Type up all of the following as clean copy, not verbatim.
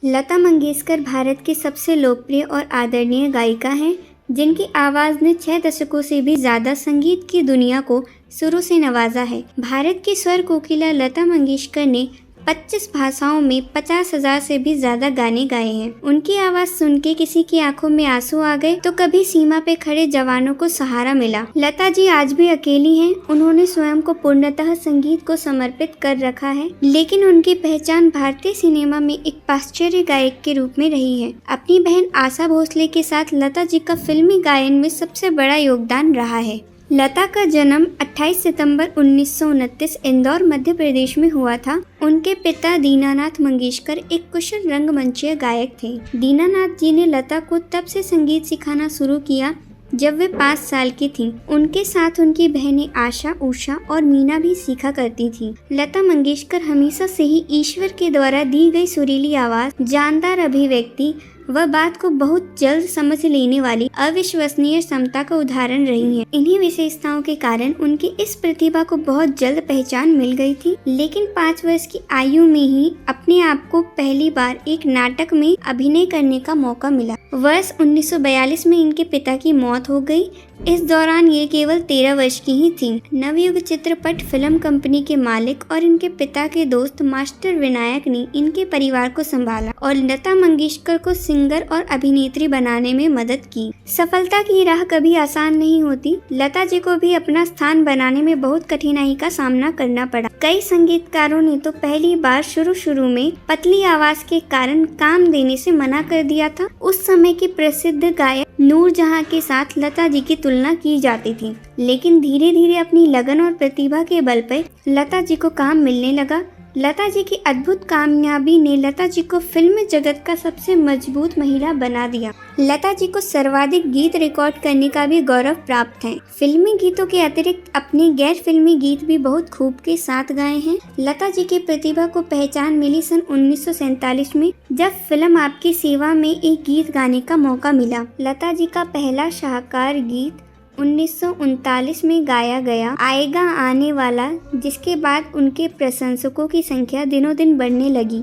लता मंगेशकर भारत की सबसे लोकप्रिय और आदरणीय गायिका हैं, जिनकी आवाज़ ने 6 दशकों से भी ज़्यादा संगीत की दुनिया को सुरों से नवाजा है। भारत की स्वर कोकिला लता मंगेशकर ने 25 भाषाओं में 50,000 से भी ज्यादा गाने गाए हैं। उनकी आवाज सुन के किसी की आंखों में आंसू आ गए तो कभी सीमा पे खड़े जवानों को सहारा मिला। लता जी आज भी अकेली हैं। उन्होंने स्वयं को पूर्णतः संगीत को समर्पित कर रखा है, लेकिन उनकी पहचान भारतीय सिनेमा में एक पाश्चात्य गायक के रूप में रही है। अपनी बहन आशा भोसले के साथ लता जी का फिल्मी गायन में सबसे बड़ा योगदान रहा है। लता का जन्म 28 सितंबर 1929 इंदौर मध्य प्रदेश में हुआ था। उनके पिता दीनानाथ मंगेशकर एक कुशल रंगमंचीय गायक थे। दीनानाथ जी ने लता को तब से संगीत सिखाना शुरू किया जब वे 5 साल की थीं। उनके साथ उनकी बहनें आशा, उषा और मीना भी सीखा करती थीं। लता मंगेशकर हमेशा से ही ईश्वर के द्वारा दी गई सुरीली आवाज, जानदार अभिव्यक्ति वह बात को बहुत जल्द समझ लेने वाली अविश्वसनीय क्षमता का उदाहरण रही हैं। इन्हीं विशेषताओं के कारण उनकी इस प्रतिभा को बहुत जल्द पहचान मिल गई थी, लेकिन 5 वर्ष की आयु में ही अपने आप को पहली बार एक नाटक में अभिनय करने का मौका मिला। वर्ष 1942 में इनके पिता की मौत हो गई। इस दौरान ये केवल 13 वर्ष की ही थीं। नवयुग चित्रपट फिल्म कंपनी के मालिक और इनके पिता के दोस्त मास्टर विनायक ने इनके परिवार को संभाला और लता मंगेशकर को सिंगर और अभिनेत्री बनाने में मदद की। सफलता की राह कभी आसान नहीं होती। लता जी को भी अपना स्थान बनाने में बहुत कठिनाई का सामना करना पड़ा। कई संगीतकारों ने तो पहली बार शुरू में पतली आवाज के कारण काम देने से मना कर दिया था। उस समय की प्रसिद्ध गायक नूरजहां के साथ लता जी की तुलना की जाती थी, लेकिन धीरे धीरे अपनी लगन और प्रतिभा के बल पर लता जी को काम मिलने लगा। लता जी की अद्भुत कामयाबी ने लता जी को फिल्म जगत का सबसे मजबूत महिला बना दिया। लता जी को सर्वाधिक गीत रिकॉर्ड करने का भी गौरव प्राप्त है। फिल्मी गीतों के अतिरिक्त अपने गैर फिल्मी गीत भी बहुत खूब के साथ गाए हैं। लता जी की प्रतिभा को पहचान मिली सन 1947 में, जब फिल्म आपकी सेवा में एक गीत गाने का मौका मिला। लता जी का पहला शाहकार गीत 1939 में गाया गया आएगा आने वाला, जिसके बाद उनके प्रशंसकों की संख्या दिनों दिन बढ़ने लगी।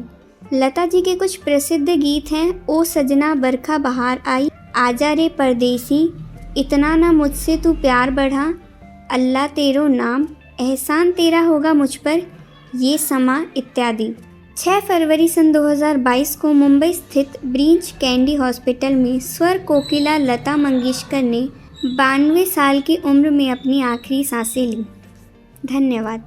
लता जी के कुछ प्रसिद्ध गीत हैं ओ सजना बरखा बहार आई, आजा रे परदेसी, इतना ना मुझसे तू प्यार बढ़ा, अल्लाह तेरो नाम, एहसान तेरा होगा मुझ पर, ये समा इत्यादि। 6 फरवरी सन 2022 को मुंबई स्थित ब्रीच कैंडी हॉस्पिटल में स्वर कोकिला लता मंगेशकर ने 92 साल की उम्र में अपनी आखिरी सांसें ली। धन्यवाद।